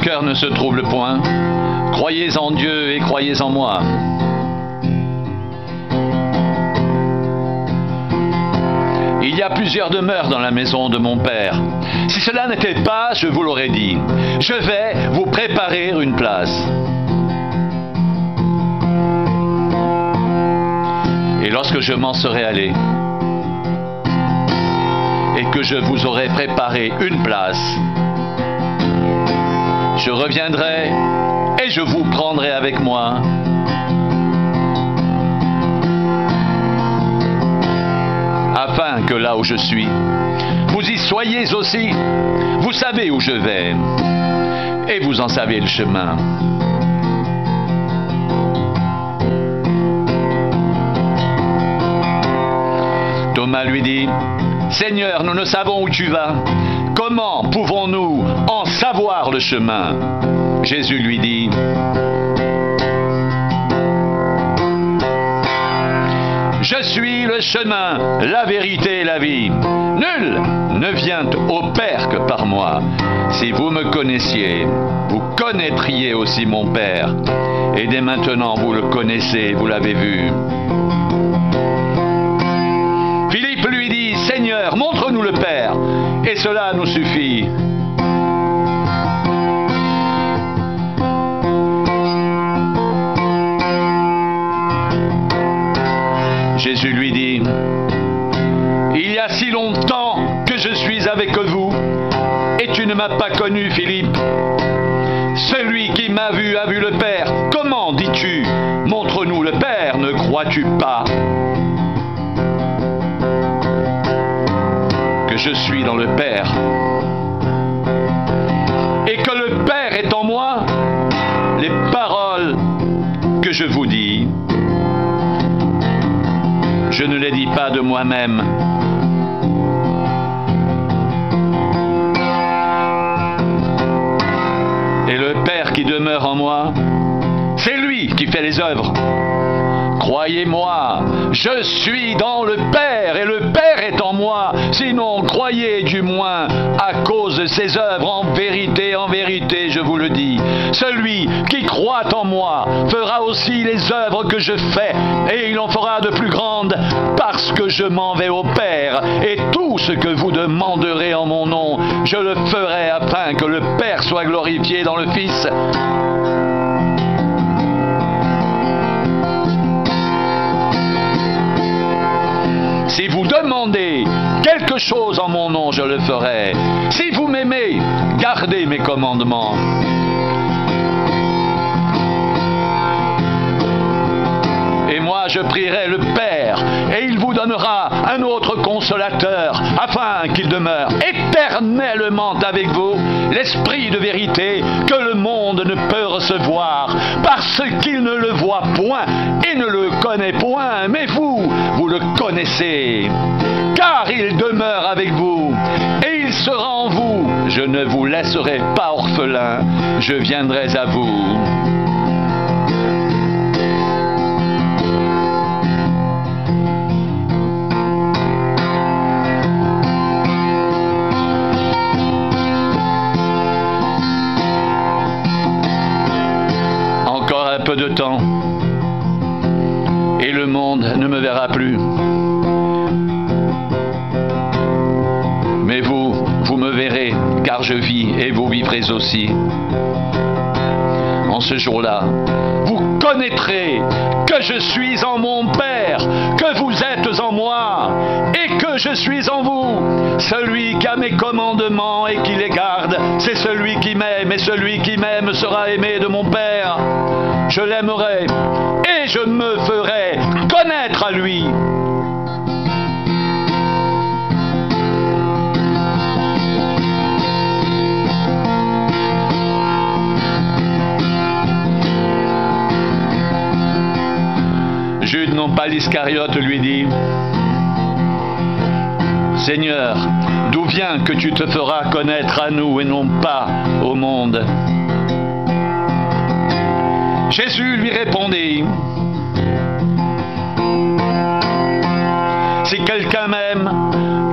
cœur ne se trouble point. Croyez en Dieu et croyez en moi. Il y a plusieurs demeures dans la maison de mon Père. Si cela n'était pas, je vous l'aurais dit. Je vais vous préparer une place. Et lorsque je m'en serai allé, et que je vous aurai préparé une place, je reviendrai et je vous prendrai avec moi, afin que là où je suis, vous y soyez aussi. Vous savez où je vais, et vous en savez le chemin. Thomas lui dit, « Seigneur, nous ne savons où tu vas. Comment pouvons-nous en savoir le chemin ?» Jésus lui dit, « Je suis le chemin, la vérité et la vie. Nul ne vient au Père que par moi. Si vous me connaissiez, vous connaîtriez aussi mon Père. Et dès maintenant, vous le connaissez, vous l'avez vu. » Philippe lui dit, « Seigneur, montre-nous le Père, et cela nous suffit. » Jésus lui dit, « Il y a si longtemps que je suis avec vous, et tu ne m'as pas connu, Philippe. Celui qui m'a vu a vu le Père. Comment dis-tu, montre-nous le Père, ne crois-tu pas que je suis dans le Père, et que le Père est en moi? Les paroles que je vous dis, je ne les dis pas de moi-même. Et le Père qui demeure en moi, c'est lui qui fait les œuvres. Croyez-moi, je suis dans le Père et le Père est en moi. Sinon, croyez du moins à cause de ses œuvres. En vérité, je vous le dis. Celui qui croit en moi fera aussi les œuvres que je fais, et il en fera de plus grandes, parce que je m'en vais au Père. Et tout ce que vous demanderez en mon nom, je le ferai afin que le Père soit glorifié dans le Fils. Si vous demandez quelque chose en mon nom, je le ferai. Si vous m'aimez, gardez mes commandements. Et moi, je prierai le Père, et il vous donnera un autre consolateur, afin qu'il demeure éternellement avec vous, l'Esprit de vérité que le monde ne peut recevoir, parce qu'il ne le voit point et ne le connaît point, mais vous le connaissez, car il demeure avec vous, et il sera en vous. Je ne vous laisserai pas orphelin, je viendrai à vous. Peu de temps, et le monde ne me verra plus. Mais vous me verrez, car je vis et vous vivrez aussi. En ce jour-là, vous connaîtrez que je suis en mon Père, que vous êtes en moi, et que je suis en vous. Celui qui a mes commandements et qui les garde, c'est celui qui m'aime, et celui qui m'aime sera aimé de mon Père. Je l'aimerai, et je me ferai connaître à lui. Jude, non pas l'Iscariote, lui dit, « Seigneur, d'où vient que tu te feras connaître à nous et non pas au monde ?» Jésus lui répondit, « Si quelqu'un m'aime,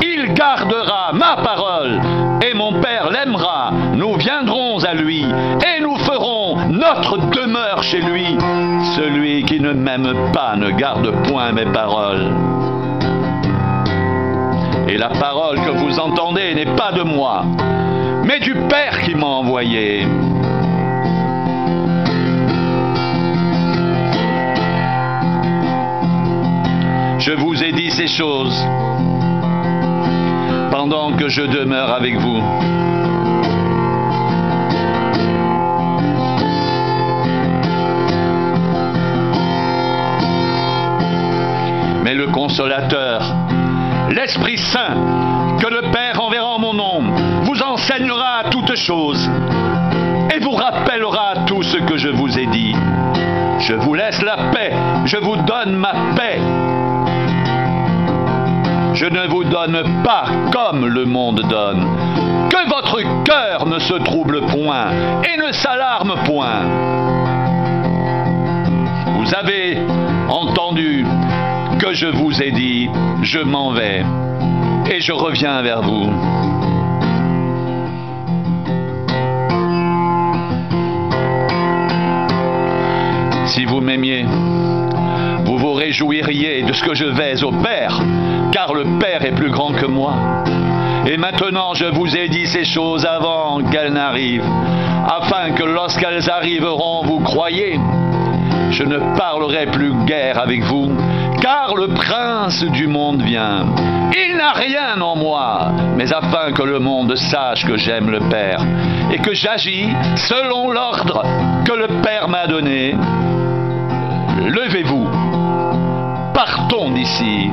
il gardera ma parole, et mon Père l'aimera. Nous viendrons viendrons à lui, et nous ferons notre demeure chez lui. Celui qui ne m'aime pas ne garde point mes paroles. Et la parole que vous entendez n'est pas de moi, mais du Père qui m'a envoyé. Je vous ai dit ces choses pendant que je demeure avec vous. Mais le Consolateur, l'Esprit Saint, que le Père enverra en mon nom, vous enseignera toutes choses et vous rappellera tout ce que je vous ai dit. Je vous laisse la paix, je vous donne ma paix. Je ne vous donne pas comme le monde donne. Que votre cœur ne se trouble point et ne s'alarme point. Vous avez entendu que je vous ai dit, je m'en vais et je reviens vers vous. Si vous m'aimiez, vous vous réjouiriez de ce que je vais au Père, car le Père est plus grand que moi. Et maintenant je vous ai dit ces choses avant qu'elles n'arrivent, afin que lorsqu'elles arriveront, vous croyiez. Je ne parlerai plus guère avec vous, car le prince du monde vient. Il n'a rien en moi, mais afin que le monde sache que j'aime le Père, et que j'agis selon l'ordre que le Père m'a donné. Levez-vous, partons d'ici.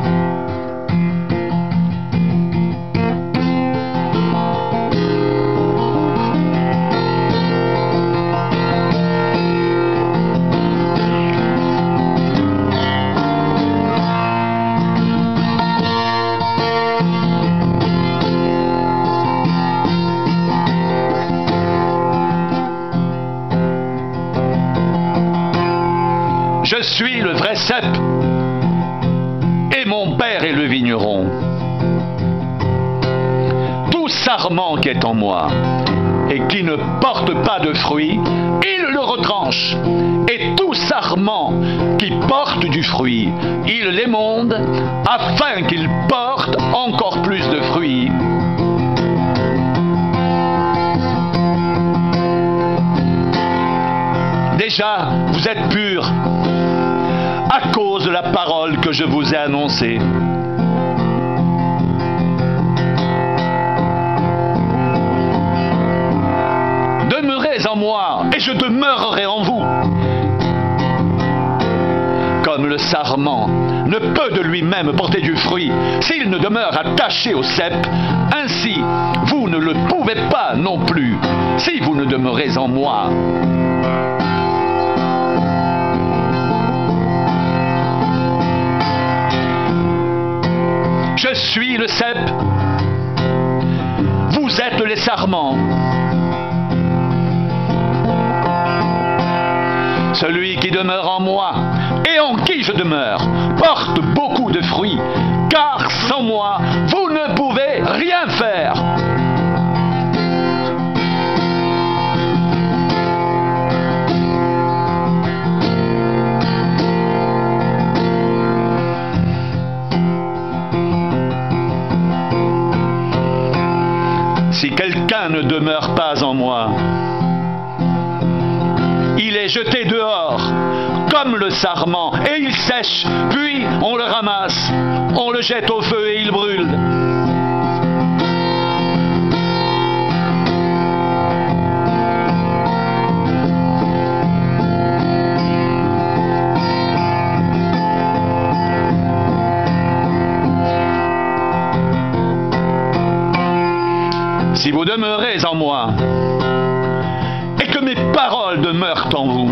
Je suis le vrai cep, et mon Père est le vigneron. Tout sarment qui est en moi, et qui ne porte pas de fruit, il le retranche. Et tout sarment qui porte du fruit, il l'émonde, afin qu'il porte encore plus de fruits. Déjà, vous êtes purs à cause de la parole que je vous ai annoncée. Demeurez en moi, et je demeurerai en vous. Comme le sarment ne peut de lui-même porter du fruit s'il ne demeure attaché au cep, ainsi vous ne le pouvez pas non plus si vous ne demeurez en moi. Je suis le cep, vous êtes les sarments. Celui qui demeure en moi et en qui je demeure porte beaucoup de fruits, car sans moi, vous ne pouvez rien faire. Si quelqu'un ne demeure pas en moi, il est jeté dehors comme le sarment et il sèche, puis on le ramasse, on le jette au feu et il brûle. Si vous demeurez en moi et que mes paroles demeurent en vous,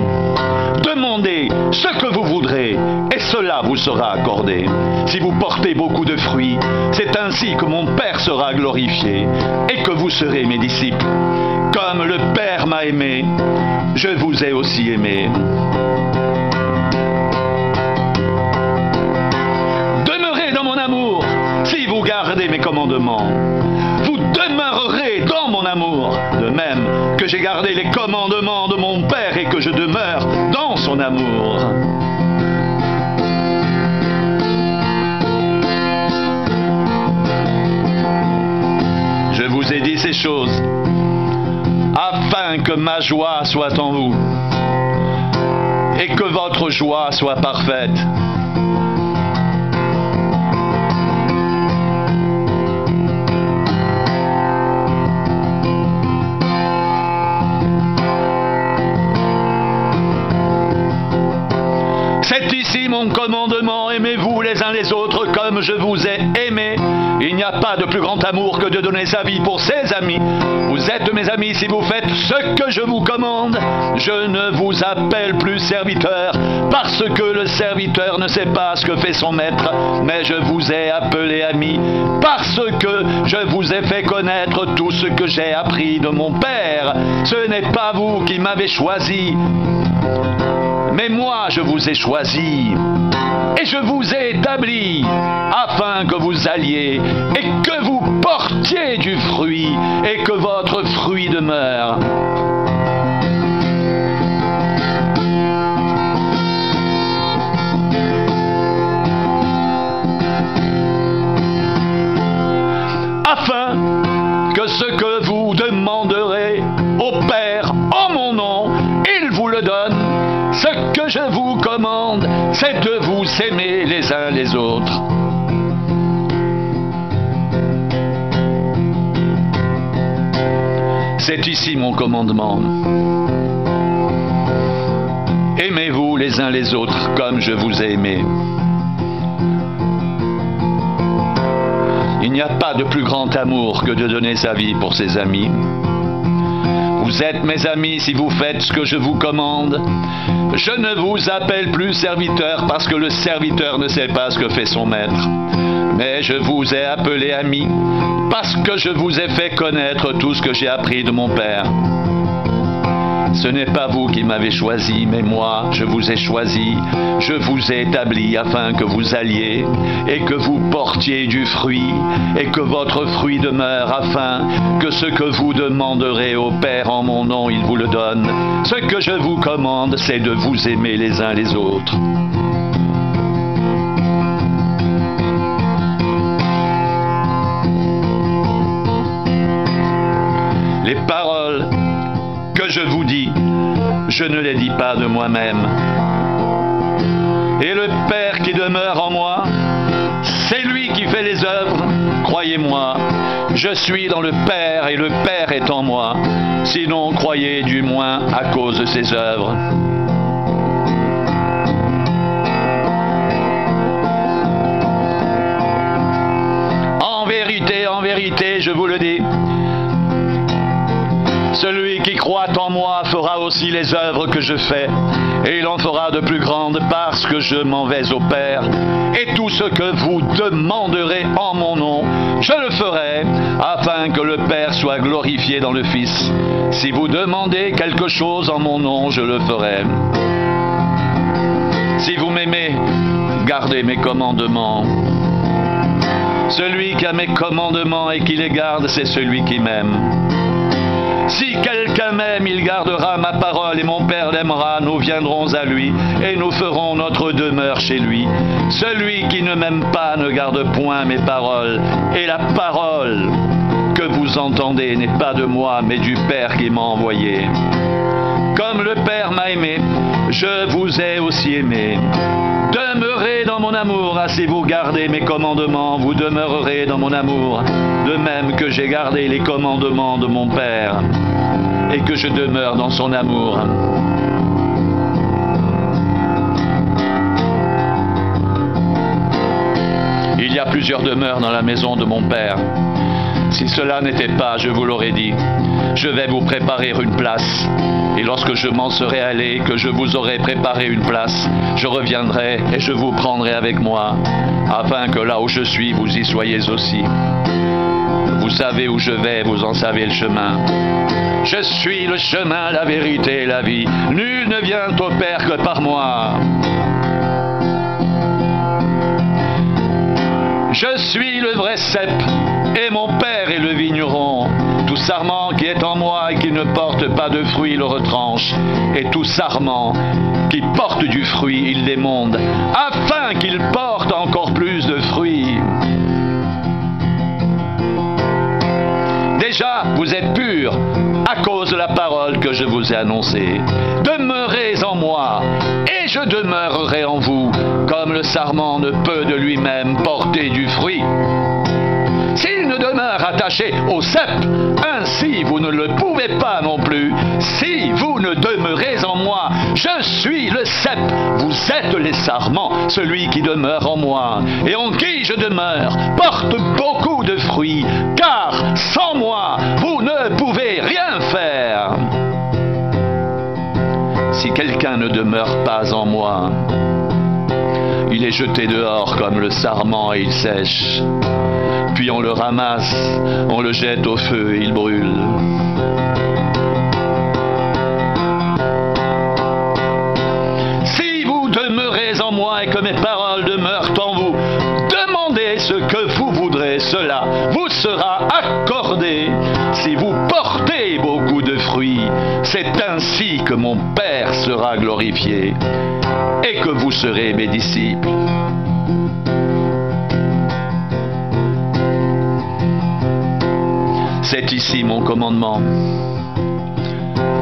demandez ce que vous voudrez et cela vous sera accordé. Si vous portez beaucoup de fruits, c'est ainsi que mon Père sera glorifié et que vous serez mes disciples. Comme le Père m'a aimé, je vous ai aussi aimé. Demeurez dans mon amour si gardez mes commandements. Vous demeurerez dans mon amour, de même que que j'ai gardé les commandements de mon Père et que je demeure dans son amour. Je vous ai dit ces choses afin que ma joie soit en vous et que votre joie soit parfaite. C'est ici mon commandement, aimez-vous les uns les autres comme je vous ai aimés. Il n'y a pas de plus grand amour que de donner sa vie pour ses amis. Vous êtes mes amis si vous faites ce que je vous commande. Je ne vous appelle plus serviteur, parce que le serviteur ne sait pas ce que fait son maître, mais je vous ai appelé amis, parce que je vous ai fait connaître tout ce que j'ai appris de mon Père. Ce n'est pas vous qui m'avez choisi, mais moi je vous ai choisi, et je vous ai établi, afin que vous alliez, et que vous portiez du fruit, et que votre fruit demeure. Afin que ce que vous demanderez au Père en mon nom, il vous le donne. Ce que je vous commande, c'est de vous aimer les uns les autres. C'est ici mon commandement. Aimez-vous les uns les autres comme je vous ai aimés. Il n'y a pas de plus grand amour que de donner sa vie pour ses amis. Vous êtes mes amis si vous faites ce que je vous commande. Je ne vous appelle plus serviteur parce que le serviteur ne sait pas ce que fait son maître. Mais je vous ai appelé amis parce que je vous ai fait connaître tout ce que j'ai appris de mon Père. Ce n'est pas vous qui m'avez choisi, mais moi, je vous ai choisi. Je vous ai établi afin que vous alliez et que vous portiez du fruit et que votre fruit demeure, afin que ce que vous demanderez au Père en mon nom, il vous le donne. Ce que je vous commande, c'est de vous aimer les uns les autres. Les paroles que je vous dis, je ne les dis pas de moi-même. Et le Père qui demeure en moi, c'est lui qui fait les œuvres. Croyez-moi, je suis dans le Père et le Père est en moi. Sinon, croyez du moins à cause de ses œuvres. En vérité, je vous le dis, celui qui croit en moi fera aussi les œuvres que je fais, et il en fera de plus grandes parce que je m'en vais au Père. Et tout ce que vous demanderez en mon nom, je le ferai, afin que le Père soit glorifié dans le Fils. Si vous demandez quelque chose en mon nom, je le ferai. Si vous m'aimez, gardez mes commandements. Celui qui a mes commandements et qui les garde, c'est celui qui m'aime. Si quelqu'un m'aime, il gardera ma parole et mon Père l'aimera. Nous viendrons à lui et nous ferons notre demeure chez lui. Celui qui ne m'aime pas ne garde point mes paroles. Et la parole que vous entendez n'est pas de moi, mais du Père qui m'a envoyé. Comme le Père m'a aimé, je vous ai aussi aimé. Demeurez dans mon amour, si vous gardez mes commandements, vous demeurerez dans mon amour, de même que j'ai gardé les commandements de mon Père, et que je demeure dans son amour. Il y a plusieurs demeures dans la maison de mon Père. Si cela n'était pas, je vous l'aurais dit, je vais vous préparer une place. Et lorsque je m'en serai allé, que je vous aurai préparé une place, je reviendrai et je vous prendrai avec moi, afin que là où je suis, vous y soyez aussi. Vous savez où je vais, vous en savez le chemin. Je suis le chemin, la vérité et la vie. Nul ne vient au Père que par moi. Je suis le vrai cep et mon Père est le vigneron. Tout sarment qui est en moi et qui ne porte pas de fruit le retranche, et tout sarment qui porte du fruit, il l'émonde, afin qu'il porte encore plus de fruits. Déjà, vous êtes purs à cause de la parole que je vous ai annoncée. Demeurez en moi, et je demeurerai en vous, comme le sarment ne peut de lui-même porter du fruit. S'il ne demeure attaché au cep, ainsi vous ne le pouvez pas non plus. Si vous ne demeurez en moi, je suis le cep, vous êtes les sarments, celui qui demeure en moi, et en qui je demeure, porte beaucoup de fruits, car sans moi, vous ne pouvez rien faire. Si quelqu'un ne demeure pas en moi, il est jeté dehors comme le sarment et il sèche. Puis on le ramasse, on le jette au feu et il brûle. Si vous demeurez en moi et que mes paroles demeurent en vous, demandez ce que vous voudrez, cela vous sera accordé. Si vous portez beaucoup de fruits, c'est ainsi que mon Père sera glorifié et que vous serez mes disciples. C'est ici mon commandement.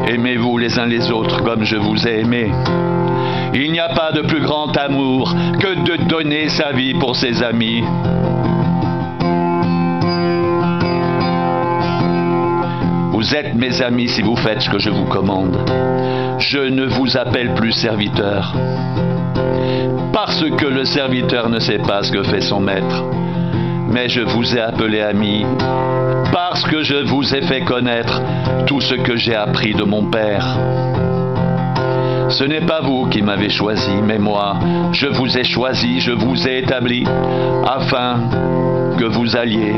Aimez-vous les uns les autres comme je vous ai aimés. Il n'y a pas de plus grand amour que de donner sa vie pour ses amis. Vous êtes mes amis si vous faites ce que je vous commande. Je ne vous appelle plus serviteur, parce que le serviteur ne sait pas ce que fait son maître. Mais je vous ai appelé amis, parce que je vous ai fait connaître tout ce que j'ai appris de mon Père. Ce n'est pas vous qui m'avez choisi, mais moi, je vous ai choisi, je vous ai établi, afin que vous alliez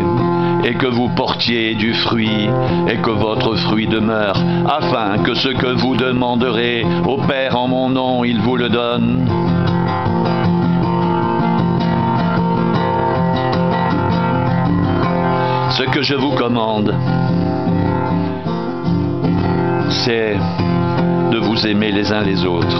et que vous portiez du fruit et que votre fruit demeure, afin que ce que vous demanderez au Père en mon nom, il vous le donne. Ce que je vous commande, c'est de vous aimer les uns les autres.